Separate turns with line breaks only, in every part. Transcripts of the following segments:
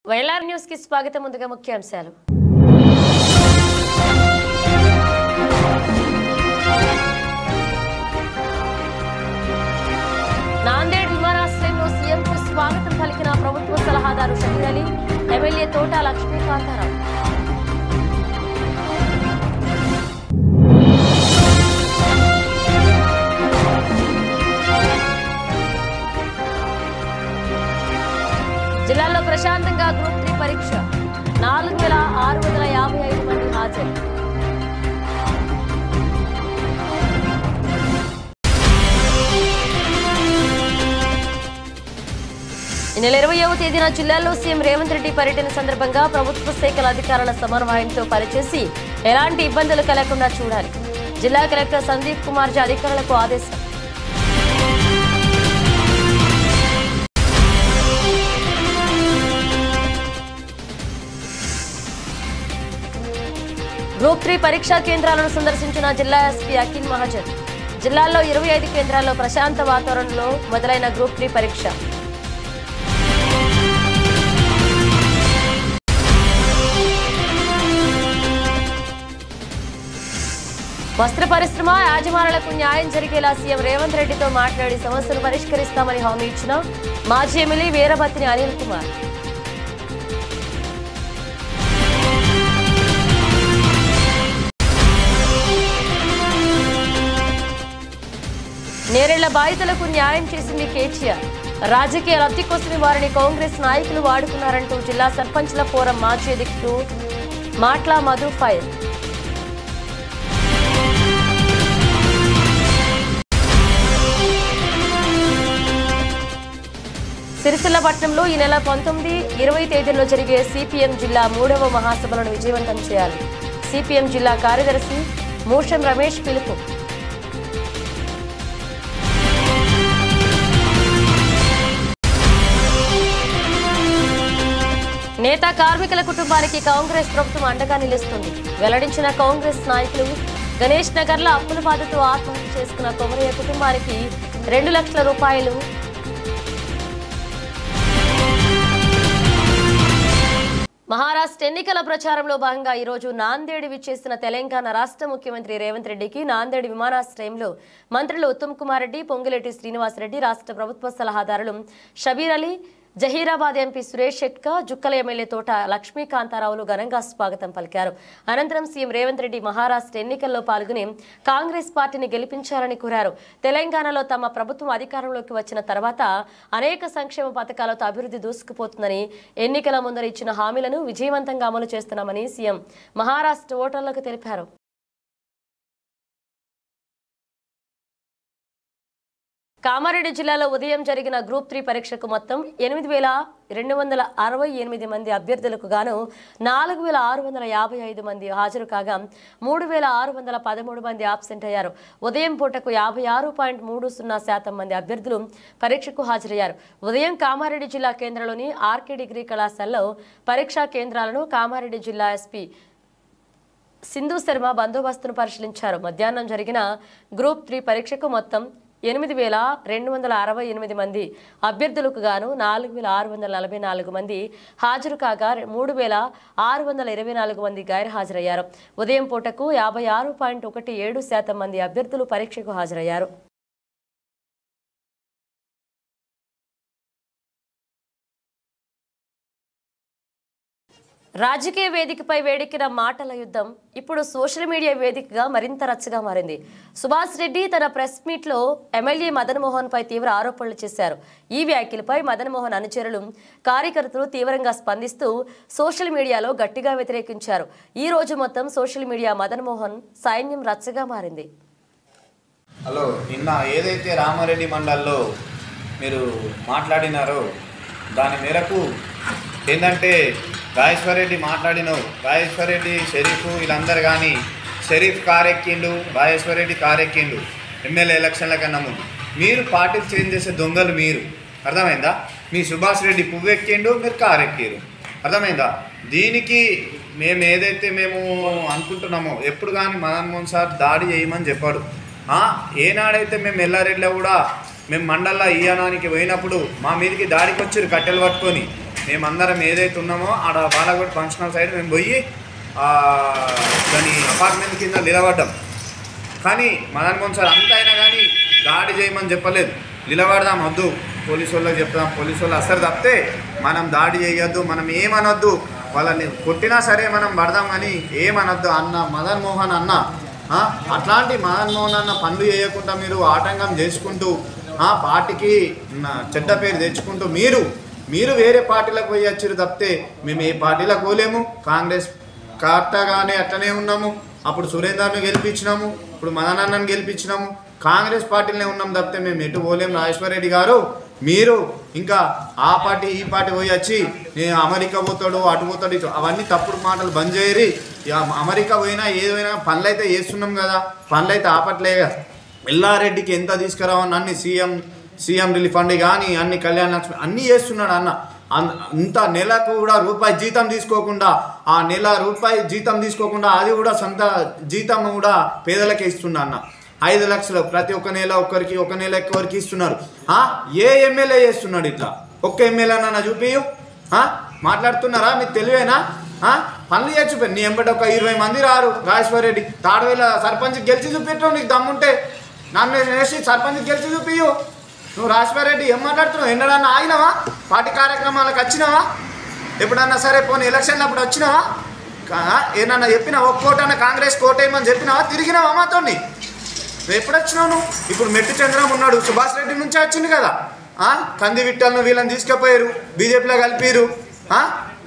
వైలార్ news కి స్వాగతం. ముందుగా ముఖ్యాంశాలు. నాందేడ్ విమానాశ్రయంలో సీఎంకు స్వాగతం పలికిన ప్రభుత్వ సలహాదారు షబీర్ అలీ, ఎమ్మెల్యే తోట లక్ష్మీకాంతారావు. జిల్లాలో ప్రశాంతంగా గ్రూప్ 3 పరీక్ష, 4655 మంది హాజరు. ఈ నెల 20వ తేదీన జిల్లాలో సీఎం రేవంత్ రెడ్డి పర్యటన సందర్భంగా ప్రభుత్వ శాఖల అధికారుల సమన్వయంతో పనిచేసి ఎలాంటి ఇబ్బందులు కలగకుండా చూడాలి. జిల్లా కలెక్టర్ సందీప్ కుమార్ జీ అధికారులకు ఆదేశం. గ్రూప్ 3 పరీక్షా కేంద్రాలను సందర్శించిన జిల్లా ఎస్పీ అఖిల్ మహాజన్. జిల్లాలో 25 కేంద్రాల్లో ప్రశాంత వాతావరణంలో మొదలైన గ్రూప్ 3 పరీక్ష. వస్త్ర పరిశ్రమ యాజమానులకు న్యాయం జరిగేలా సీఎం రేవంత్ రెడ్డితో మాట్లాడి సమస్యను పరిష్కరిస్తామని హామీ ఇచ్చిన మాజీ ఎమ్మెల్యే వీరభద్రి అనిల్ కుమార్. నేరేళ్ల బాధితులకు న్యాయం చేసింది కేసీఆర్. రాజకీయ లబ్ధి కోసమే వారిని కాంగ్రెస్ నాయకులు వాడుకున్నారంటూ జిల్లా సర్పంచ్ల ఫోరం మాజీ అధ్యక్షుడు మాట్లా మధు ఫైర్. సిరిసిల్ల పట్టణంలో ఈ నెల 19, 20 తేదీల్లో జరిగే సిపిఎం జిల్లా 3వ మహాసభలను విజయవంతం చేయాలి. సిపిఎం జిల్లా కార్యదర్శి మూషం రమేష్ పిలుపు. నేత కార్మికుల కుటుంబానికి కాంగ్రెస్ ప్రభుత్వం అండగా నిలుస్తుంది. వెల్లడించిన కాంగ్రెస్ నాయకులు. గణేష్ నగర్ లో అప్పుల బాధతో ఆత్మహత్య చేసుకున్న కొమరయ్య కుటుంబానికి 2 లక్షల రూపాయలు. మహారాష్ట్ర ఎన్నికల ప్రచారంలో భాగంగా ఈరోజు నాందేడ్ విచ్చేసిన తెలంగాణ రాష్ట్ర ముఖ్యమంత్రి రేవంత్ రెడ్డికి నాందేడ్ విమానాశ్రయంలో మంత్రులు ఉత్తమ్ కుమార్ రెడ్డి, పొంగులేటి శ్రీనివాసరెడ్డి, రాష్ట్ర ప్రభుత్వ సలహాదారులు షబీర్ అలీ, జహీరాబాద్ ఎంపీ సురేష్ షెట్కా, జుక్కల ఎమ్మెల్యే తోట లక్ష్మీకాంతారావులు ఘనంగా స్వాగతం పలికారు. అనంతరం సీఎం రేవంత్ రెడ్డి మహారాష్ట్ర ఎన్నికల్లో పాల్గొని కాంగ్రెస్ పార్టీని గెలిపించాలని కోరారు. తెలంగాణలో తమ ప్రభుత్వం అధికారంలోకి వచ్చిన తర్వాత అనేక సంక్షేమ పథకాలతో అభివృద్ధి దూసుకుపోతుందని, ఎన్నికల ముందర ఇచ్చిన హామీలను విజయవంతంగా అమలు చేస్తున్నామని సీఎం మహారాష్ట్ర ఓటర్లకు తెలిపారు. కామారెడ్డి జిల్లాలో ఉదయం జరిగిన గ్రూప్ 3 పరీక్షకు మొత్తం 8268 మంది అభ్యర్థులకు గాను 4655 మంది హాజరు కాగా 3613 మంది ఆబ్సెంట్ అయ్యారు. ఉదయం పూటకు 56.30% మంది అభ్యర్థులు పరీక్షకు హాజరయ్యారు. ఉదయం కామారెడ్డి జిల్లా కేంద్రంలోని ఆర్కే డిగ్రీ కళాశాలలో పరీక్షా కేంద్రాలను కామారెడ్డి జిల్లా ఎస్పీ సింధు శర్మ బందోబస్తును పరిశీలించారు. మధ్యాహ్నం జరిగిన గ్రూప్ 3 పరీక్షకు మొత్తం 8268 మంది అభ్యర్థులకు గాను 4644 మంది హాజరు కాగా 3624 మంది గైర్హాజరయ్యారు. ఉదయం పూటకు 56.17% మంది అభ్యర్థులు పరీక్షకు హాజరయ్యారు. రాజకీయ వేదికపై వేడెక్కిన మాటల యుద్ధం ఇప్పుడు సోషల్ మీడియా వేదికగా మరింత రచ్చగా మారింది. సుభాష్ రెడ్డి తన ప్రెస్ మీట్లో ఎమ్మెల్యే మదన్ మోహన్ పై తీవ్ర ఆరోపణలు చేశారు. ఈ వ్యాఖ్యలపై మదన్ మోహన్ అనుచరులు, కార్యకర్తలు తీవ్రంగా స్పందిస్తూ సోషల్ మీడియాలో గట్టిగా వ్యతిరేకించారు. ఈ రోజు మొత్తం సోషల్ మీడియా మదన్ మోహన్ సైన్యం రచ్చగా మారింది.
హలో, నిన్న ఏదైతే రామారెడ్డి మండల్లో మీరు మాట్లాడినారో దాని మేరకు ఏంటంటే రాజేశ్వరరెడ్డి మాట్లాడినావు. రాజేశ్వరరెడ్డి, షరీఫ్ వీళ్ళందరూ కానీ షరీఫ్ కారెక్కిండు, రాజేశ్వరరెడ్డి కారెక్కిండు ఎమ్మెల్యే ఎలక్షన్ల కన్నా ముందు. మీరు పార్టీలు చేంజ్ చేసే దొంగలు మీరు, అర్థమైందా? మీ సుభాష్ రెడ్డి పువ్వెక్కిండు, మీరు కారెక్కిరు, అర్థమైందా? దీనికి మేము ఏదైతే మేము అనుకుంటున్నామో ఎప్పుడు కానీ మదన్ మోహన్ సార్ దాడి చేయమని చెప్పాడు. ఏనాడైతే మేము ఎల్లారెడ్డిలో కూడా మేము మండల్లో ఈయనానికి పోయినప్పుడు మా మీదకి దాడికి వచ్చారు కట్టెలు పట్టుకొని. మేమందరం ఏదైతే ఉన్నామో ఆడ బాలకోట ఫంక్షన్ సైడ్ మేము పోయి దాని అపార్ట్మెంట్ కింద నిలబడ్డాం. కానీ మదన్ మోహన్ సార్ అంత అయినా కానీ దాడి చేయమని చెప్పలేదు. నిలబడదాం వద్దు, పోలీసు వాళ్ళకి చెప్తాం, పోలీసు వాళ్ళు అసలు తప్పితే మనం దాడి చేయొద్దు, మనం ఏమనొద్దు, వాళ్ళని కొట్టినా సరే మనం పడదాం కానీ ఏమనొద్దు అన్న మదన్ మోహన్ అన్న. అట్లాంటి మదన్ మోహన్ అన్న పనులు చేయకుండా మీరు ఆటంకం చేసుకుంటూ పార్టీకి చెడ్డ పేరు తెచ్చుకుంటూ మీరు వేరే పార్టీలకు పోయి వచ్చారు తప్పితే మేము ఏ పార్టీలకు పోలేము. కాంగ్రెస్ కరెక్ట్గానే అట్లనే ఉన్నాము. అప్పుడు సురేందర్ను గెలిపించినాము, ఇప్పుడు మదన్ అన్నను గెలిపించినాము, కాంగ్రెస్ పార్టీలోనే ఉన్నాం తప్పితే మేము ఎటు పోలేము. రాజేశ్వర రెడ్డి గారు మీరు ఇంకా ఆ పార్టీ ఈ పార్టీ పోయి వచ్చి నేను అమెరికా పోతాడు అటు పోతాడు ఇటు అవన్నీ తప్పుడు మాటలు బంద్ చేయరి. అమెరికా పోయినా ఏదైనా పనులు అయితే చేస్తున్నాం కదా, పనులు అయితే ఆపట్లే కదా. ఎల్లారెడ్డికి ఎంత తీసుకురావని అన్ని సీఎం రిలీఫ్ ఫండ్ కానీ అన్ని కళ్యాణ లక్ష్మి అన్నీ చేస్తున్నాడు అన్న. అంత నెలకు కూడా రూపాయి జీతం తీసుకోకుండా, ఆ నెల రూపాయి జీతం తీసుకోకుండా అది కూడా సొంత జీతం కూడా పేదలకే ఇస్తున్నా అన్న. 5 లక్షలు ప్రతి ఒక్క నెల ఒక్కరికి, ఒక నెల ఎక్కువరికి ఇస్తున్నారు. ఏ ఎమ్మెల్యే చేస్తున్నాడు ఇట్లా? ఒక్క ఎమ్మెల్యే అన్న చూపియు. మాట్లాడుతున్నారా? మీకు తెలివేనా? పనులు చేసి నీ ఎంబటి ఒక 20 మంది రారు. రాజేశ్వర రెడ్డి తాడవేల సర్పంచ్ గెలిచి చూపించు, నీకు దమ్ముంటే నామినేషన్ వేసి సర్పంచ్ గెలిచి చూపియు. నువ్వు రాజేశ్వర రెడ్డి ఏం మాట్లాడుతున్నావు? ఎన్నడన్నా ఆగినావా? పార్టీ కార్యక్రమాలకు వచ్చినావా? ఎప్పుడన్నా సరే పోనీ ఎలక్షన్లు అప్పుడు వచ్చినావా? ఏమన్నా చెప్పినావా? ఒక్క కోటన్నా కాంగ్రెస్ కోటేయమని చెప్పినావా? తిరిగినావా మాతో? ఎప్పుడు వచ్చినావు నువ్వు? ఇప్పుడు మెట్టు చంద్రం ఉన్నాడు, సుభాష్ రెడ్డి నుంచే వచ్చింది కదా. కంది విట్టలను వీళ్ళని తీసుకుపోయారు, బీజేపీలో కలిపిరు.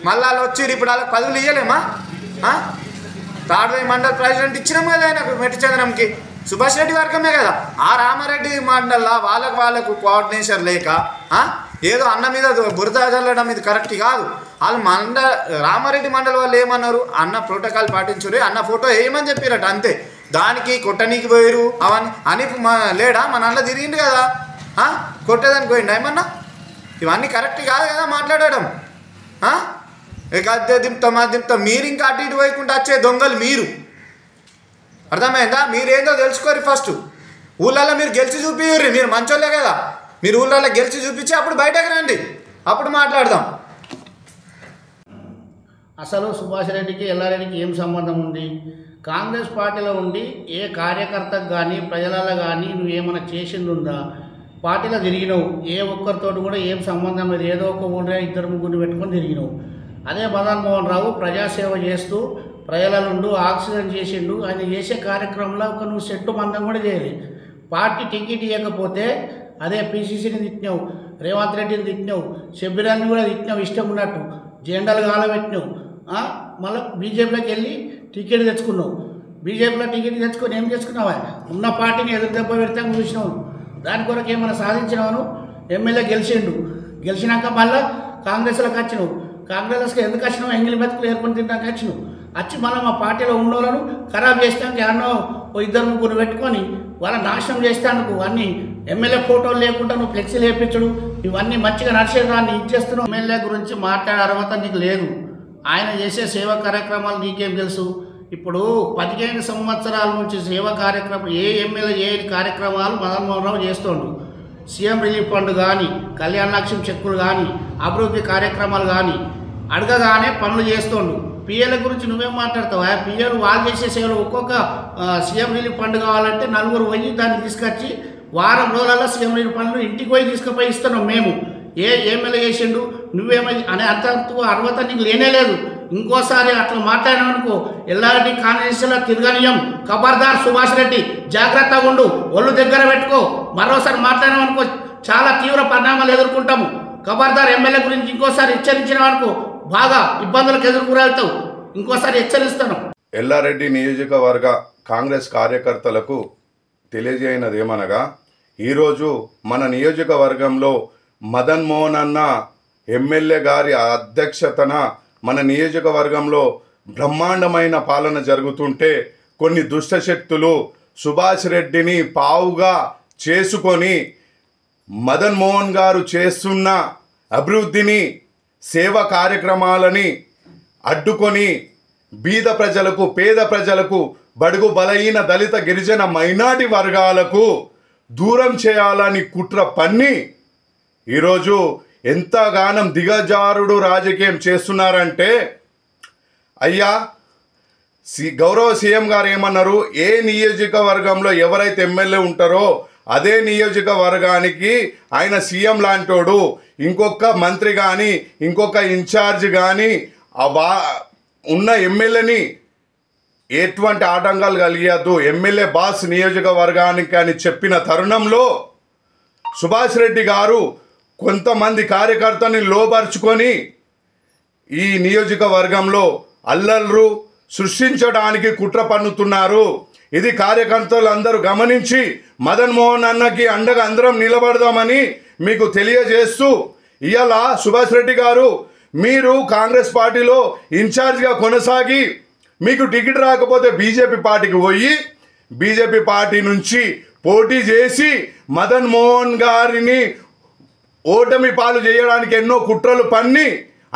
మళ్ళీ వాళ్ళు వచ్చారు, ఇప్పుడు వాళ్ళకి పదవులు ఇవ్వలేమా? తాడ్వై మండల్ ప్రెసిడెంట్ ఇచ్చినాం కదా ఆయనకు, మెట్టు చంద్రంకి. సుభాష్ రెడ్డి వర్గమే కదా. ఆ రామారెడ్డి మండల్లో వాళ్ళకు కోఆర్డినేషన్ లేక ఏదో అన్న మీద బురద చల్లడం ఇది కరెక్ట్ కాదు. వాళ్ళు రామారెడ్డి మండలి వాళ్ళు ఏమన్నారు? అన్న ప్రోటోకాల్ పాటించురు, అన్న ఫోటో వేయమని చెప్పారట, అంతే. దానికి కొట్టనీకి పోయారు అవన్నీ అని లేడా? మన అన్న తిరిగింది కదా, కొట్టేదానికి పోయిండు ఏమన్నా? ఇవన్నీ కరెక్ట్ కాదు కదా మాట్లాడడం. అద్దె దింపుతాం అది దింపుతాం. మీరు ఇంకా అటు ఇటు పోయకుండా వచ్చే దొంగలు మీరు. అర్థమైందా? మీరేందో తెలుసుకోరు ఫస్ట్. ఊళ్ళల్లో మీరు గెలిచి చూపియ్యర్రి, మీరు మంచోళ్ళే కదా. మీరు ఊళ్ళల్లో గెలిచి చూపించి అప్పుడు బయటకు రండి, అప్పుడు మాట్లాడదాం.
అసలు సుభాష్ రెడ్డికి ఎల్లారెడ్డికి ఏం సంబంధం ఉంది? కాంగ్రెస్ పార్టీలో ఉండి ఏ కార్యకర్తకు కానీ ప్రజలలో కానీ నువ్వు ఏమైనా చేసింది ఉందా? పార్టీలో తిరిగినావు, ఏ ఒక్కరితోటి కూడా ఏం సంబంధం లేదు, ఏదో ఒక ఊళ్ళో 2-3 పెట్టుకొని తిరిగినావు. అదే మదన్ మోహన్ రావు ప్రజాసేవ చేస్తూ ప్రజల నుండి ఆక్సిజన్ చేసిండు. ఆయన చేసే కార్యక్రమంలో ఒక నువ్వు సెట్టు మందం కూడా చేయలేదు. పార్టీ టికెట్ ఇవ్వకపోతే అదే పీసీసీని తిట్టినావు, రేవంత్ రెడ్డిని తిట్టినావు, షబ్బీరాన్ని కూడా తిట్టినావు ఇష్టం ఉన్నట్టు, జెండాలు కాలబెట్టినావు. మళ్ళీ బీజేపీలోకి వెళ్ళి టికెట్ తెచ్చుకున్నావు. బీజేపీలో టికెట్ తెచ్చుకొని ఏం చేసుకున్నావా? ఉన్న పార్టీని ఎదురు దెబ్బ పెడతాం చూసినావు. దాని కొరకు ఏమైనా సాధించినావు? ఎమ్మెల్యే గెలిచినాక మళ్ళీ కాంగ్రెస్లోకి వచ్చినావు. కాంగ్రెస్కి ఎందుకు వచ్చినావు? ఎంగిలి బతుకులు ఏర్కొని తిన్నాక వచ్చినావు. వచ్చి మళ్ళీ మా పార్టీలో ఉన్నోళ్ళను ఖరాబ్ చేస్తానికి ఎన్నో 2-3 పెట్టుకొని వాళ్ళ నాశనం చేస్తానికి అన్నీ ఎమ్మెల్యే ఫోటోలు లేకుండా నువ్వు ఫ్లెక్సీలు వేయించడు, ఇవన్నీ మంచిగా నడిచేదాన్ని ఇచ్చేస్తున్నావు. ఎమ్మెల్యే గురించి మాట్లాడే అర్హత నీకు లేదు. ఆయన చేసే సేవా కార్యక్రమాలు నీకేం తెలుసు? ఇప్పుడు 15 సంవత్సరాల నుంచి సేవా కార్యక్రమం ఏ ఎమ్మెల్యే ఏ కార్యక్రమాలు మదన్ మోహన్ రావు చేస్తుండు. సీఎం రిలీఫ్ ఫండ్ కానీ, కళ్యాణ లక్ష్మి చెక్కులు కానీ, అభివృద్ధి కార్యక్రమాలు కానీ అడగగానే పనులు చేస్తుండు. పిఎల గురించి నువ్వేం మాట్లాడతావు? ఆ పిఎలు వాళ్ళు చేసే సేవలు ఒక్కొక్క సీఎం రిలీఫ్ ఫండ్ కావాలంటే 4 పోయి దాన్ని తీసుకొచ్చి వారం రోజులలో సీఎం రిలీఫ్ ఫండ్లు ఇంటికి పోయి తీసుకుపోయి ఇస్తున్నాం మేము. ఏ ఎమ్మెల్యే చేసిండు నువ్వేమై అనే అర్హత నీకు లేనే లేదు. ఇంకోసారి అట్లా మాట్లాడిననుకో ఎల్లారెడ్డి కాన్స్టిట్యూన్సీలో తిరగనీయం. ఖబర్దార్ సుభాష్ రెడ్డి, జాగ్రత్తగా ఉండు, ఒళ్ళు దగ్గర పెట్టుకో. మరోసారి మాట్లాడినామనుకో చాలా తీవ్ర పరిణామాలు ఎదుర్కొంటాము. ఖబర్దార్ ఎమ్మెల్యే గురించి ఇంకోసారి హెచ్చరించినామనుకో బాగా ఇబ్బందులకు ఎదుర్కొంటావు. ఇంకోసారి హెచ్చరిస్తాను.
ఎల్లారెడ్డి నియోజకవర్గ కాంగ్రెస్ కార్యకర్తలకు తెలియజేయనది ఏమనగా, ఈరోజు మన నియోజకవర్గంలో మదన్ మోహన్ అన్న ఎమ్మెల్యే గారి అధ్యక్షతన మన నియోజకవర్గంలో బ్రహ్మాండమైన పాలన జరుగుతుంటే కొన్ని దుష్టశక్తులు సుభాష్ రెడ్డిని పావుగా చేసుకొని మదన్ మోహన్ గారు చేస్తున్న అభివృద్ధిని, సేవా కార్యక్రమాలని అడ్డుకొని బీద ప్రజలకు, పేద ప్రజలకు, బడుగు బలహీన దళిత గిరిజన మైనారిటీ వర్గాలకు దూరం చేయాలని కుట్ర పన్ని ఈరోజు ఎంతగానం దిగజారుడు రాజకీయం చేస్తున్నారంటే అయ్యా గౌరవ సీఎం గారు ఏమన్నారు, ఏ నియోజకవర్గంలో ఎవరైతే ఎమ్మెల్యే ఉంటారో అదే నియోజకవర్గానికి ఆయన సీఎం లాంటోడు, ఇంకొక మంత్రి కానీ ఇంకొక ఇన్ఛార్జ్ కానీ ఉన్న ఎమ్మెల్యేని ఎటువంటి ఆటంకాలు కలిగద్దు, ఎమ్మెల్యే బాస్ నియోజకవర్గానికి అని చెప్పిన తరుణంలో సుభాష్ రెడ్డి గారు కొంతమంది కార్యకర్తని లోపరుచుకొని ఈ నియోజకవర్గంలో అల్లర్లు సృష్టించడానికి కుట్ర పన్నుతున్నారు. ఇది కార్యకర్తలందరూ గమనించి మదన్ మోహన్ అన్నకి అండగా అందరం నిలబడదామని మీకు తెలియజేస్తూ, ఇవాళ సుభాష్ రెడ్డి గారు మీరు కాంగ్రెస్ పార్టీలో ఇన్ఛార్జ్గా కొనసాగి మీకు టికెట్ రాకపోతే బీజేపీ పార్టీకి పోయి బీజేపీ పార్టీ నుంచి పోటీ చేసి మదన్ మోహన్ గారిని ఓటమి పాలు చేయడానికి ఎన్నో కుట్రలు పన్ని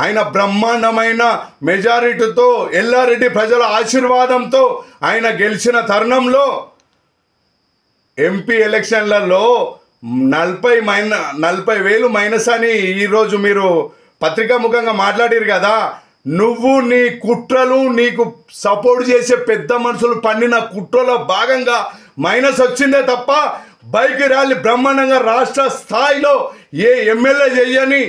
ఆయన బ్రహ్మాండమైన మెజారిటీతో ఎల్లారెడ్డి ప్రజల ఆశీర్వాదంతో ఆయన గెలిచిన తరుణంలో ఎంపీ ఎలక్షన్లలో 40,000 మైనస్ అని ఈరోజు మీరు పత్రికాముఖంగా మాట్లాడారు కదా. నువ్వు నీ కుట్రలు, నీకు సపోర్ట్ చేసే పెద్ద మనుషులు పన్నిన కుట్రలో భాగంగా మైనస్ వచ్చిందే తప్ప బైక్ ర్యాలీ బ్రహ్మాండంగా రాష్ట్ర స్థాయిలో ఏ ఎమ్మెల్యే చేయని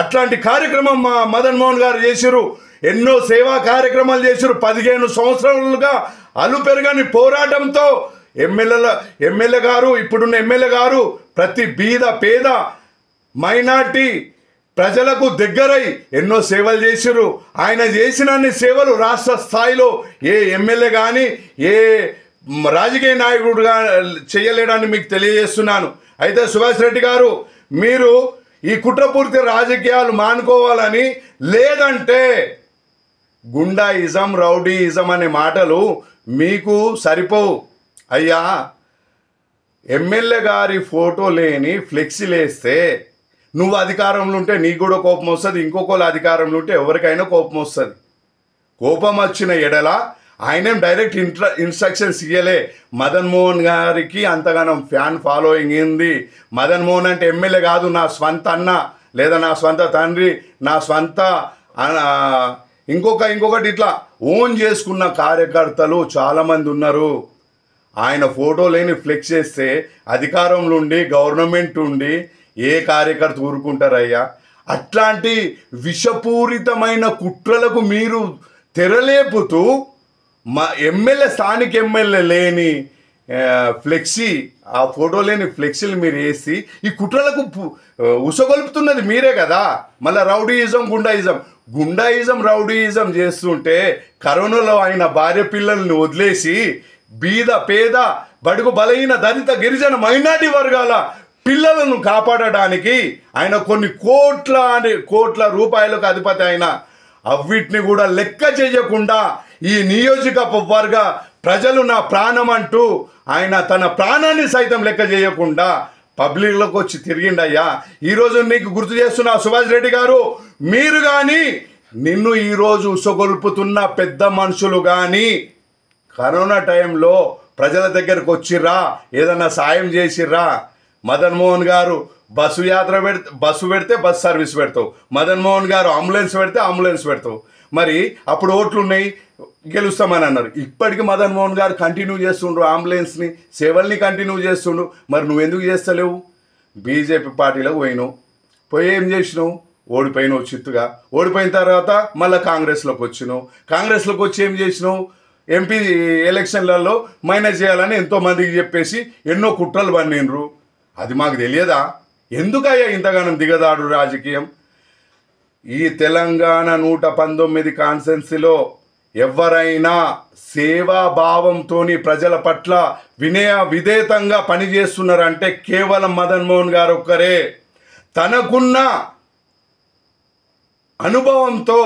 అట్లాంటి కార్యక్రమం మా మదన్ మోహన్ గారు చేసిరు. ఎన్నో సేవా కార్యక్రమాలు చేసిరు. 15 సంవత్సరాలుగా అలుపెరగని పోరాటంతో ఎమ్మెల్యే గారు, ఇప్పుడున్న ఎమ్మెల్యే గారు ప్రతి బీద పేద మైనార్టీ ప్రజలకు దగ్గరై ఎన్నో సేవలు చేసిరు. ఆయన చేసిన సేవలు రాష్ట్ర స్థాయిలో ఏ ఎమ్మెల్యే కానీ ఏ రాజకీయ నాయకుడుగా చేయలేడని మీకు తెలియజేస్తున్నాను. అయితే సుభాష్ రెడ్డి గారు, మీరు ఈ కుట్రపూర్తి రాజకీయాలు మానుకోవాలని, లేదంటే గుండాయిజం రౌడీయిజం అనే మాటలు మీకు సరిపోవు. అయ్యా, ఎమ్మెల్యే గారి ఫోటో లేని ఫ్లెక్సీలు వేస్తే నువ్వు అధికారంలో ఉంటే నీకు కూడా కోపం వస్తుంది, ఇంకొకరు అధికారంలో ఉంటే ఎవరికైనా కోపం వస్తుంది. కోపం వచ్చిన ఎడల ఆయనేం డైరెక్ట్ ఇన్స్ట్రక్షన్స్ ఇయ్యలే. మదన్ మోహన్ గారికి అంతగానం ఫ్యాన్ ఫాలోయింగ్ ఉంది. మదన్ మోహన్ అంటే ఎమ్మెల్యే కాదు, నా స్వంత అన్న లేదా నా స్వంత తండ్రి, నా స్వంత ఇంకొకటి ఇట్లా ఓన్ చేసుకున్న కార్యకర్తలు చాలామంది ఉన్నారు. ఆయన ఫోటో లేని ఫ్లెక్స్ చేస్తే అధికారంలో ఉండి గవర్నమెంట్ ఉండి ఏ కార్యకర్త ఊరుకుంటారయ్యా? అట్లాంటి విషపూరితమైన కుట్రలకు మీరు తెరలేపుతూ మా ఎమ్మెల్యే, స్థానిక ఎమ్మెల్యే లేని ఫ్లెక్సీ, ఆ ఫోటో లేని ఫ్లెక్సీలు మీరు వేసి ఈ కుట్రలకు ఉసగొలుపుతున్నది మీరే కదా. మళ్ళీ గుండాయిజం రౌడీయిజం చేస్తుంటే కరోనాలో ఆయన భార్య పిల్లల్ని వదిలేసి బీద పేద బడుగు బలహీన దళిత గిరిజన మైనార్టీ వర్గాల పిల్లలను కాపాడడానికి ఆయన కొన్ని కోట్ల రూపాయలకు అధిపతి అయిన అవిటిని కూడా లెక్క చేయకుండా ఈ నియోజకవర్గ ప్రజలు నా ప్రాణం అంటూ ఆయన తన ప్రాణాన్ని సైతం లెక్క చేయకుండా పబ్లిక్లోకి వచ్చి తిరిగిండయ్యా. ఈరోజు నీకు గుర్తు చేస్తున్నా సుభాష్ రెడ్డి గారు, మీరు కానీ నిన్ను ఈరోజు ఉసగొల్పుతున్న పెద్ద మనుషులు కానీ కరోనా టైంలో ప్రజల దగ్గరకు వచ్చిర్రా, ఏదన్నా సాయం చేసిర్రా? మదన్ మోహన్ గారు బస్సు పెడితే బస్సు సర్వీస్ పెడతావు, మదన్ మోహన్ గారు అంబులెన్స్ పెడితే అంబులెన్స్ పెడతావు. మరి అప్పుడు ఓట్లు ఉన్నాయి, గెలుస్తామని అన్నారు. ఇప్పటికీ మదన్ మోహన్ గారు కంటిన్యూ చేస్తుండ్రు, అంబులెన్స్ని సేవల్ని కంటిన్యూ చేస్తుండ్రు. మరి నువ్వెందుకు చేస్తలేవు? బీజేపీ పార్టీలోకి పోయి ఏం చేసినావు? ఓడిపోయినావు చిత్తుగా. ఓడిపోయిన తర్వాత మళ్ళీ కాంగ్రెస్లోకి వచ్చి ఏం చేసినావు? ఎంపీ ఎలక్షన్లలో మైనస్ చేయాలని ఎంతోమందికి చెప్పేసి ఎన్నో కుట్రలు పన్నిండ్రు. అది మాకు తెలియదా? ఎందుకయ్యా ఇంతగానం దిగదాడు రాజకీయం? ఈ తెలంగాణ 119 కాన్స్టిట్యున్సీలో ఎవరైనా సేవాభావంతో ప్రజల పట్ల విధేయతంగా పనిచేస్తున్నారంటే కేవలం మదన్ మోహన్ గారు ఒక్కరే. తనకున్న అనుభవంతో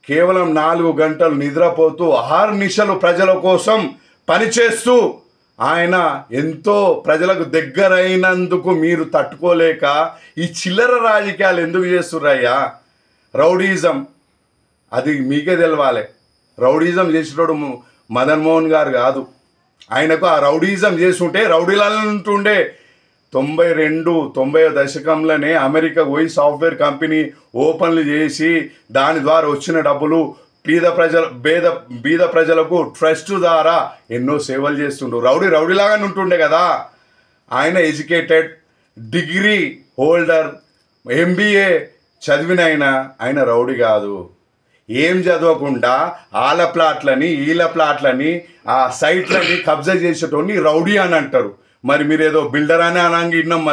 కేవలం 4 గంటలు నిద్రపోతూ 6 నిమిషాలు ప్రజల కోసం పనిచేస్తూ ఆయన ఎంతో ప్రజలకు దగ్గరైనందుకు మీరు తట్టుకోలేక ఈ చిల్లర రాజకీయాలు ఎందుకు చేస్తున్నారయ్యా? రౌడీజం అది మీకే తెలవాలి. రౌడీజం చేసేటోడు మదన్ మోహన్ గారు కాదు. ఆయనకు ఆ రౌడీజం చేస్తుంటే రౌడీలంటుండే 92-90 దశకంలోనే అమెరికా పోయి సాఫ్ట్వేర్ కంపెనీ ఓపెన్లు చేసి దాని ద్వారా వచ్చిన డబ్బులు బీద ప్రజలకు ట్రస్ట్ ద్వారా ఎన్నో సేవలు చేస్తుండు. రౌడీలాగానే ఉంటుండే కదా. ఆయన ఎడ్యుకేటెడ్, డిగ్రీ హోల్డర్, MBA చదివిన ఆయన రౌడీ కాదు. ఏం చదవకుండా వాళ్ళ ప్లాట్లని వీళ్ళ ప్లాట్లని ఆ సైట్లని కబ్జా చేసేటోని రౌడీ అని అంటారు. మరి మీరు ఏదో బిల్డర్ అని అనంగా విన్నాం.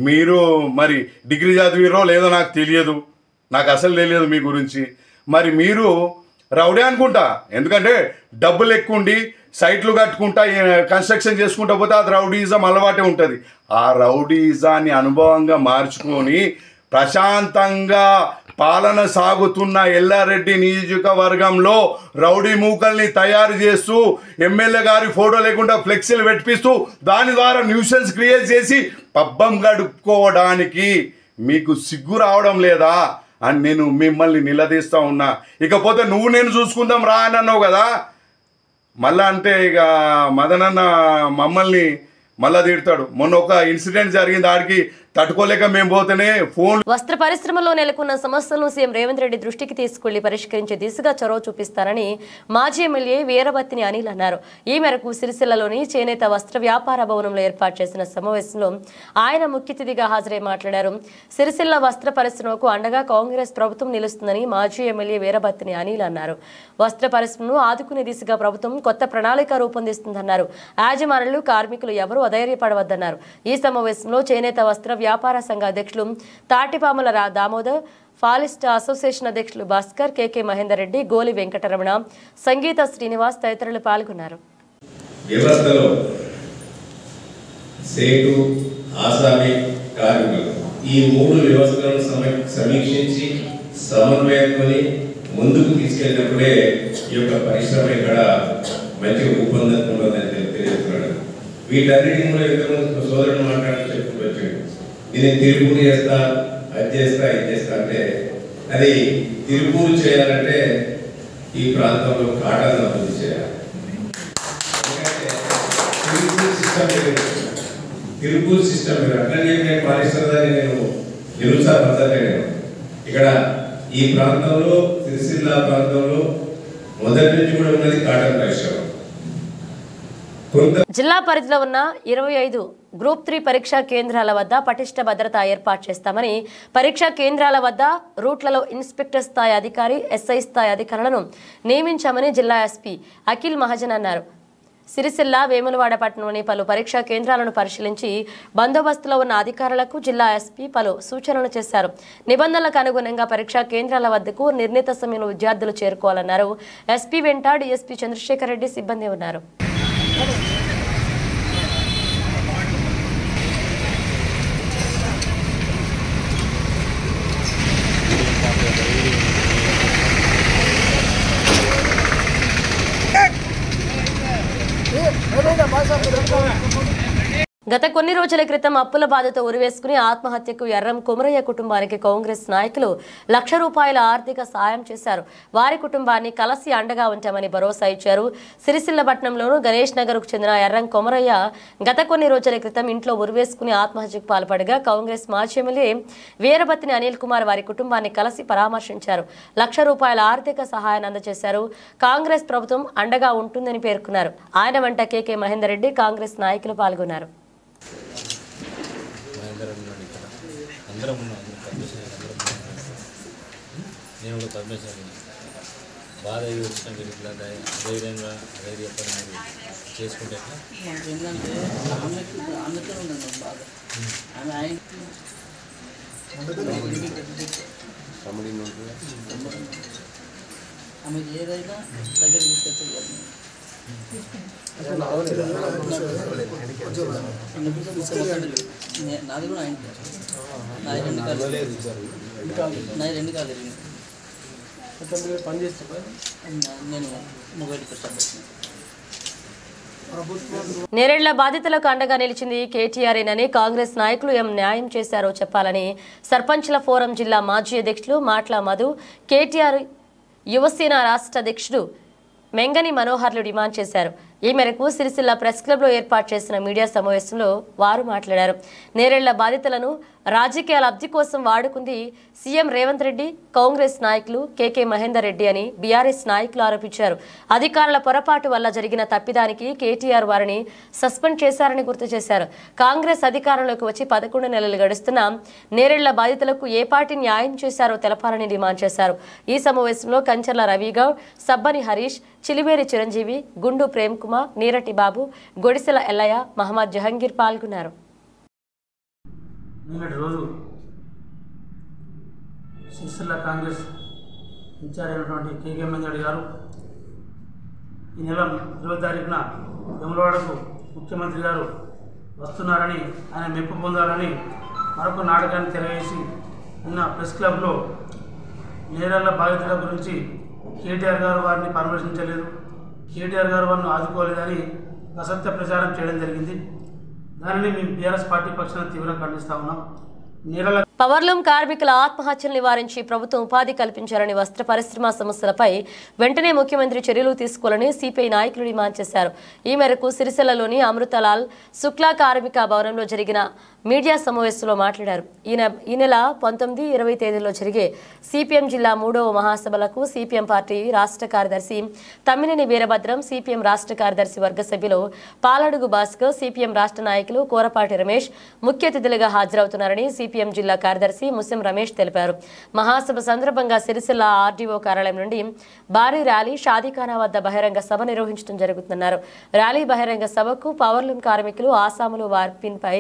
మీరు డిగ్రీ చదివిరో లేదో నాకు తెలియదు, నాకు అసలు తెలియదు మీ గురించి. మరి మీరు రౌడీ అనుకుంటా, ఎందుకంటే డబ్బులు ఎక్కువండి సైట్లు కట్టుకుంటా కన్స్ట్రక్షన్ చేసుకుంటా పోతే అది రౌడీయిజం అలవాటే ఉంటుంది. ఆ రౌడీయిజాన్ని అనుభవంగా మార్చుకొని ప్రశాంతంగా పాలన సాగుతున్న ఎల్లారెడ్డి నియోజకవర్గంలో రౌడీ మూకల్ని తయారు చేస్తూ ఎమ్మెల్యే గారి ఫోటో లేకుండా ఫ్లెక్సీలు పెట్టిస్తూ దాని ద్వారా న్యూసెన్స్ క్రియేట్ చేసి పబ్బం గడుపుకోవడానికి మీకు సిగ్గు రావడం లేదా అని నేను మిమ్మల్ని నిలదీస్తూ ఉన్నా. ఇకపోతే నువ్వు నేను చూసుకుందాం రా అని అన్నావు కదా. మళ్ళా అంటే ఇక మదనన్న మమ్మల్ని మళ్ళా తిడతాడు. మొన్న ఒక ఇన్సిడెంట్ జరిగింది, ఆడికి తట్టుకోలేక మేము పోతేనే ఫోన్.
వస్త్ర పరిశ్రమలో నెలకొన్న సమస్యలను సీఎం రేవంత్ రెడ్డి దృష్టికి తీసుకెళ్లి పరిష్కరించే దిశగా చొరవ చూపిస్తారని మాజీ ఎమ్మెల్యే వీరబత్తిని అనిల్ అన్నారు. ఈ మేరకు సిరిసిల్లలోని చేనేత వస్త్ర వ్యాపార భవనంలో ఏర్పాటు చేసిన సమావేశంలో ఆయన ముఖ్య అతిథిగా హాజరై మాట్లాడారు. సిరిసిల్ల వస్త్ర పరిశ్రమకు అండగా కాంగ్రెస్ ప్రభుత్వం నిలుస్తుందని మాజీ ఎమ్మెల్యే వీరబత్తిని అనిల్ అన్నారు. వస్త్ర పరిశ్రమను ఆదుకునే దిశగా ప్రభుత్వం కొత్త ప్రణాళిక రూపొందిస్తుందన్నారు. యాజమానులు, కార్మికులు ఎవరూ అధైర్యపడవద్దన్నారు. ఈ సమావేశంలో చేనేత వస్త్ర వ్యాపార సంఘ అధ్యక్షులు తాటిపాముల దామోదర్, ఫాలిస్ట్ అసోసియేషన్ అధ్యక్షులు భాస్కర్, కేకే మహేందర్ రెడ్డి, గోలి వెంకటరమణ, సంగీత శ్రీనివాస్ తదితరులు పాల్గొన్నారు.
వ్యవస్థలో సేటు, ఆసామి, కార్మికులు ఈ మూడు వ్యవస్థలను సమీక్షించి సమన్వయంతో ముందుకు తీసుకెళ్ళినప్పుడే ఈ యొక్క పరిశ్రమ ఇక్కడ మంచిగా రూపొందుతుందని తెలియజేస్తున్నాడు. వీటన్నిటి కూడా ఇంతకుముందు సోదరుడు మాట్లాడి చెప్పుకుంటూ వచ్చాడు. నేను తిరుపూరు చేస్తా, అది చేస్తా, ఇది చేస్తా అంటే అది తిరుపూరు చేయాలంటే ఈ ప్రాంతంలో కాటన్ అభివృద్ధి చేయాలి. ఎందుకంటే తిరుపూరు సిస్టమ్ అట్లనే నేను పాలిస్తుందని నేను నిరుత్సాహపడతలేను. ఇక్కడ ఈ ప్రాంతంలో సిరిసిల్ల ప్రాంతంలో మొదటి నుంచి కూడా ఉన్నది కాటన్ పరిశ్రమ.
జిల్లా పరిధిలో ఉన్న 25 గ్రూప్ 3 పరీక్షా కేంద్రాల వద్ద పటిష్ట భద్రత ఏర్పాటు చేస్తామని, పరీక్షా కేంద్రాల వద్ద రూట్లలో ఇన్స్పెక్టర్ స్థాయి అధికారి, SI స్థాయి అధికారులను నియమించామని జిల్లా SP అఖిల్ మహాజన్ అన్నారు. సిరిసిల్ల, వేములవాడ పట్టణంలోని పలు పరీక్షా కేంద్రాలను పరిశీలించి బందోబస్తులో ఉన్న అధికారులకు జిల్లా SP పలు సూచనలు చేశారు. నిబంధనలకు అనుగుణంగా పరీక్షా కేంద్రాల వద్దకు నిర్ణీత సమయంలో విద్యార్థులు చేరుకోవాలన్నారు. SP వెంట DSP చంద్రశేఖర్ రెడ్డి సిబ్బంది ఉన్నారు. గత కొన్ని రోజుల క్రితం అప్పుల బాధతో ఉరివేసుకుని ఆత్మహత్యకు ఎర్రం కుమరయ్య కుటుంబానికి కాంగ్రెస్ నాయకులు ₹1,00,000 ఆర్థిక సాయం చేశారు. వారి కుటుంబాన్ని కలసి అండగా ఉంటామని భరోసా ఇచ్చారు. సిరిసిల్ల పట్టణంలోని గణేష్ నగర్కు చెందిన ఎర్రం కుమరయ్య గత కొన్ని రోజుల క్రితం ఇంట్లో ఉరివేసుకుని ఆత్మహత్యకు పాల్పడగా కాంగ్రెస్ మాజీ ఎమ్మెల్యే వీరబత్తిని అనిల్ కుమార్ వారి కుటుంబాన్ని కలిసి పరామర్శించారు. ₹1,00,000 ఆర్థిక సహాయాన్ని అందజేశారు. కాంగ్రెస్ ప్రభుత్వం అండగా ఉంటుందని పేర్కొన్నారు. ఆయన వెంట కేకే మహేందర్ రెడ్డి, కాంగ్రెస్ నాయకులు పాల్గొన్నారు.
నేను కూడా పద్మశాలి బాధ వచ్చిన మీరు ఇట్లా ధైర్యంగా ధైర్యపడి మీరు చేసుకుంటే
ఏంటంటే ఆమెతో ఉన్నాను బాగా ఆమెకి ఏదైనా దగ్గర తీసుకెళ్తారు. నాది కూడా నాది 2 కాదు పని చేస్తా నేను మొబైల్
నేరేళ్ల బాధితులకు అండగా నిలిచింది కేటీఆర్ఏనని కాంగ్రెస్ నాయకులు ఏం న్యాయం చేశారో చెప్పాలని సర్పంచ్ల ఫోరం జిల్లా మాజీ అధ్యక్షులు మాట్ల మధు, కేటీఆర్ యువసేన రాష్ట్ర అధ్యక్షుడు మెంగని మనోహర్లు డిమాండ్ చేశారు. ఈ మేరకు సిరిసిల్ల ప్రెస్ క్లబ్లో ఏర్పాటు చేసిన మీడియా సమావేశంలో వారు మాట్లాడారు. నేరేళ్ల బాధితులను రాజకీయ లబ్ధి కోసం వాడుకుంది సీఎం రేవంత్ రెడ్డి, కాంగ్రెస్ నాయకులు కేకే మహేందర్ రెడ్డి అని బీఆర్ఎస్ నాయకులు ఆరోపించారు. అధికారుల పొరపాటు వల్ల జరిగిన తప్పిదానికి కేటీఆర్ వారిని సస్పెండ్ చేశారని గుర్తు చేశారు. కాంగ్రెస్ అధికారంలోకి వచ్చి 11 నెలలు గడుస్తున్నా నేరేళ్ల బాధితులకు ఏ పార్టీ న్యాయం చేశారో తెలపాలని డిమాండ్ చేశారు. ఈ సమావేశంలో కంచర్ల రవిగౌడ్, సబ్బని హరీష్, చిలివేరి చిరంజీవి, గుండు ప్రేమ్ కుమార్, నీరటి బాబు, గొడిసెల ఎల్లయ్య, మహమ్మద్ జహంగీర్ పాల్గొన్నారు.
నిన్నటి రోజు సిరిసిల్ల కాంగ్రెస్ ఇన్ఛార్జ్ అయినటువంటి కేకే మహేందర్ రెడ్డి గారు ఈ నెల 20వ తారీఖున వేములవాడకు ముఖ్యమంత్రి గారు వస్తున్నారని, ఆయన మెప్పు పొందాలని మరొక నాటకాన్ని తెరవేసి నిన్న ప్రెస్ క్లబ్లో నేరాల బాధితుల గురించి కేటీఆర్ గారు వారిని పరామర్శించలేదు, కేటీఆర్ గారు వారిని ఆదుకోలేదని అసత్య ప్రచారం చేయడం జరిగింది. దానిని మేము బీఆర్ఎస్ పార్టీ పక్షాన తీవ్రంగా ఖండిస్తా ఉన్నాం.
పవర్లూమ్ కార్మికుల ఆత్మహత్యలు నివారించి ప్రభుత్వం ఉపాధి కల్పించాలని, వస్త్ర పరిశ్రమ సమస్యలపై వెంటనే ముఖ్యమంత్రి చర్యలు తీసుకోవాలని సిపిఐ నాయకులు డిమాండ్ చేశారు. ఈ మేరకు సిరిసిల్లలోని అమృతలాల్ శుక్లా కార్మిక భవనంలో జరిగిన మీడియా సమావేశంలో మాట్లాడారు. ఈ నెల 19, 20 తేదీల్లో జరిగే సిపిఎం జిల్లా 3వ మహాసభలకు సిపిఎం పార్టీ రాష్ట్ర కార్యదర్శి తమ్మినేని వీరభద్రం, సిపిఎం రాష్ట్ర కార్యదర్శి వర్గ సభ్యులు పాలడుగు భాస్కర్, సిపిఎం రాష్ట్ర నాయకులు కోరపాటి రమేష్ ముఖ్య అతిథులుగా హాజరవుతున్నారని సిపిఎం జిల్లా కార్యదర్శి ముస్లిం రమేష్ తెలిపారు. మహాసభ సందర్భంగా సిరిసిల్ల ఆర్డీఓ కార్యాలయం నుండి భారీ ర్యాలీ, షాదీఖానా వద్ద బహిరంగ సభ నిర్వహించడం జరుగుతుందన్నారు. ర్యాలీ బహిరంగ సభకు పవర్లూమ్ కార్మికులు, ఆసాములు వార్పిన్పై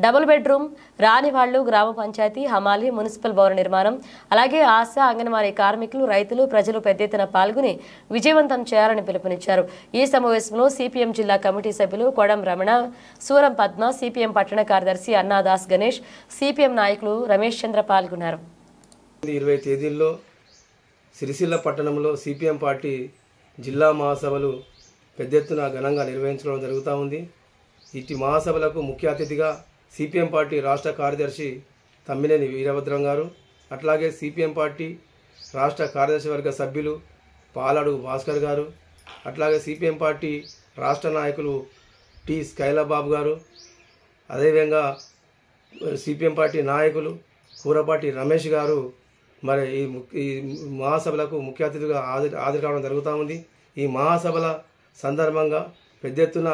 డబుల్ బెడ్రూమ్ రాని వాళ్లు, గ్రామ పంచాయతీ, హమాలి, మున్సిపల్ భవన నిర్మాణం, అలాగే ఆశా, అంగన్వాడీ కార్మికులు, రైతులు, ప్రజలు పెద్ద ఎత్తున పాల్గొని విజయవంతం చేయాలని పిలుపునిచ్చారు. ఈ సమావేశంలో సిపిఎం జిల్లా కమిటీ సభ్యులు కొడం రమణ, సూరం పద్మ, సిపిఎం పట్టణ కార్యదర్శి అన్నాదాస్ గణేష్, సిపిఎం నాయకులు రమేష్ చంద్ర పాల్గొన్నారు.
20 తేదీల్లో సిరిసిల్ల పట్టణంలో సిపిఎం పార్టీ జిల్లా మహాసభలు పెద్ద ఎత్తున ఘనంగా నిర్వహించడం జరుగుతూ ఉంది. ఇటు మహాసభలకు ముఖ్య అతిథిగా సిపిఎం పార్టీ రాష్ట్ర కార్యదర్శి తమ్మినేని వీరభద్రం గారు, అట్లాగే సిపిఎం పార్టీ రాష్ట్ర కార్యదర్శి వర్గ సభ్యులు పాలడుగు భాస్కర్ గారు, అట్లాగే సిపిఎం పార్టీ రాష్ట్ర నాయకులు టి స్కైలాబాబు గారు, అదేవిధంగా సిపిఎం పార్టీ నాయకులు కూరపాటి రమేష్ గారు మరి ఈ మహాసభలకు ముఖ్య అతిథిగా హాజరు కావడం జరుగుతూ ఉంది. ఈ మహాసభల సందర్భంగా పెద్ద ఎత్తున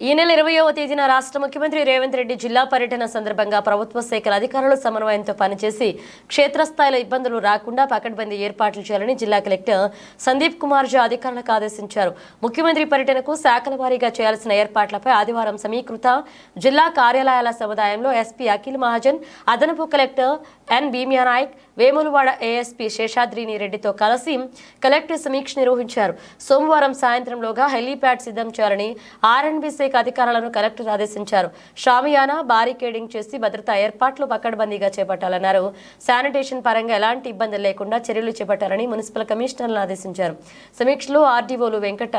ఈ నెల 20వ తేదీన రాష్ట్ర ముఖ్యమంత్రి రేవంత్ రెడ్డి జిల్లా పర్యటన సందర్భంగా ప్రభుత్వ శాఖల అధికారులు సమన్వయంతో పనిచేసి క్షేత్రస్థాయిలో ఇబ్బందులు రాకుండా పకడ్బందీ ఏర్పాట్లు చేయాలని జిల్లా కలెక్టర్ సందీప్ కుమార్ జా అధికారులకు ఆదేశించారు. ముఖ్యమంత్రి పర్యటనకు శాఖల వారీగా చేయాల్సిన ఏర్పాట్లపై ఆదివారం సమీకృత జిల్లా కార్యాలయాల సముదాయంలో ఎస్పీ అఖిల్ మహాజన్, అదనపు collector N Bhimiya Naik, Vemulawada ASP శేషాద్రిని రెడ్డితో కలిసి కలెక్టర్ సమీక్ష నిర్వహించారు. సోమవారం సాయంత్రంలోగా హెలీప్యాడ్ సిద్ధం చేయాలని ఆర్ఎండ్బీ శాఖ అధికారులను కలెక్టర్ ఆదేశించారు. షామియానా, బారికేడింగ్ చేసి భద్రతా ఏర్పాట్లు పకడ్బందీగా చేపట్టాలన్నారు. శానిటేషన్ పరంగా ఎలాంటి ఇబ్బందులు లేకుండా చర్యలు చేపట్టాలని మున్సిపల్ కమిషనర్లను ఆదేశించారు. సమీక్షలో ఆర్డీఓలు వెంకట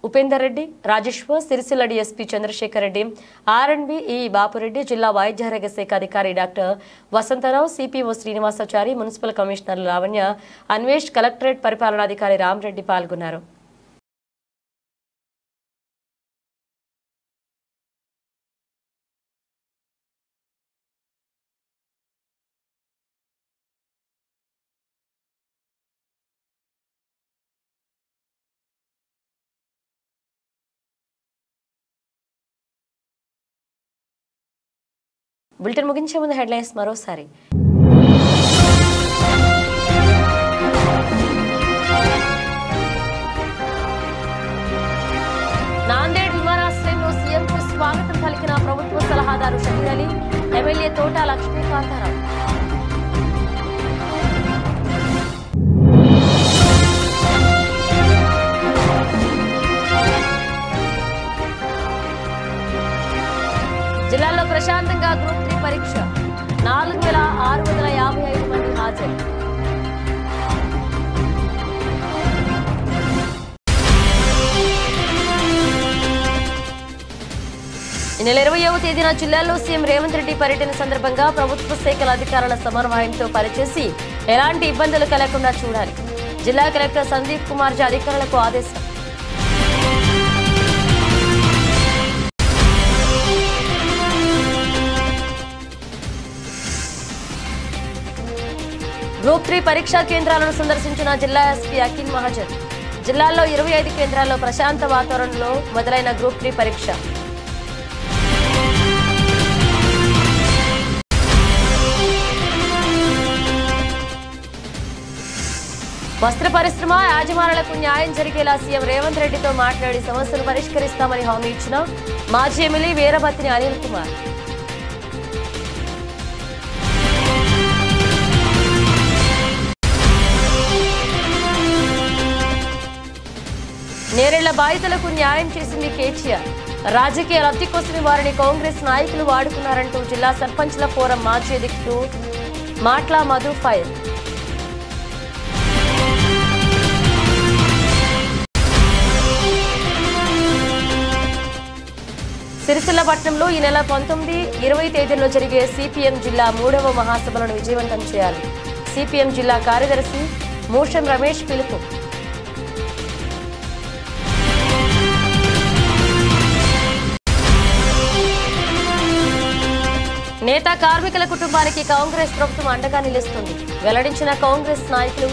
ఉపేందర్ రెడ్డి, రాజేశ్వర్, సిరిసిల్ల డీఎస్పీ చంద్రశేఖర్ రెడ్డి, ఆర్ఎండ్బీ ఈ బాపురెడ్డి, జిల్లా వైద్యారోగ్య శాఖ అధికారి doctor Vasantharao, CPO Srinivasachari, municipal కమిషనర్లు లావణ్య, అన్వేష్, కలెక్టరేట్ పరిపాలనాధికారి రామరెడ్డి పాల్గొన్నారు. బులెటిన్ ముగించే ముందు హెడ్లైన్స్ మరోసారి. నాందేడ్ విమానాశ్రయంలో సీఎంకు స్వాగతం పలికిన ప్రభుత్వ సలహాదారు షహీర్ అలీ, ఎమ్మెల్యే తోట లక్ష్మీకాంతారావు. జిల్లాలో ప్రశాంతంగా గ్రూప్ 3 పరీక్ష, 4655 మంది హాజరు. ఈ నెల 20వ తేదీన జిల్లాలో సీఎం రేవంత్ రెడ్డి పర్యటన సందర్భంగా ప్రభుత్వ శాఖల అధికారుల సమన్వయంతో పనిచేసి ఎలాంటి ఇబ్బందులు కలగకుండా చూడాలి. జిల్లా కలెక్టర్ సందీప్ కుమార్ జా అధికారులకు ఆదేశం. గ్రూప్ 3 పరీక్షా కేంద్రాలను సందర్శించిన జిల్లా ఎస్పీ అఖిల్ మహాజన్. జిల్లాలో 25 కేంద్రాల్లో ప్రశాంత వాతావరణంలో మొదలైన గ్రూప్ 3 పరీక్ష. వస్త్ర పరిశ్రమ యాజమానులకు న్యాయం జరిగేలా సీఎం రేవంత్ రెడ్డితో మాట్లాడి సమస్యలు పరిష్కరిస్తామని హామీ ఇచ్చిన మాజీ ఎమ్మెల్యే వీరభద్రిని అనిల్ కుమార్. నేరేళ్ల బాధితులకు న్యాయం చేసింది కేటీఆర్. రాజకీయ లబ్ధి కోసమే వారిని కాంగ్రెస్ నాయకులు వాడుకున్నారంటూ జిల్లా సర్పంచ్ల ఫోరం మాజీ అధ్యక్షుడు మాట్లా మధు ఫైర్. సిరిసిల్ల పట్టణంలో ఈ నెల 19, 20 తేదీల్లో జరిగే సిపిఎం జిల్లా 3వ మహాసభలను విజయవంతం చేయాలి. సిపిఎం జిల్లా కార్యదర్శి మూషం రమేష్ పిలుపు. నేత కార్మికుల కుటుంబానికి కాంగ్రెస్ ప్రభుత్వం అండగా నిలుస్తుంది. వెల్లడించిన కాంగ్రెస్ నాయకులు.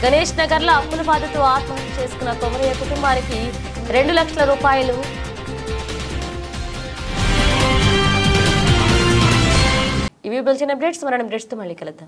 గణేష్ నగర్లో అప్పుల బాధతో ఆత్మహత్య చేసుకున్న కొమరయ్య కుటుంబానికి 2 లక్షల రూపాయలు. ఇవి బులెటిన్ అప్డేట్స్. మరణ అప్డేట్స్తో మళ్ళీ కలుద్దాం.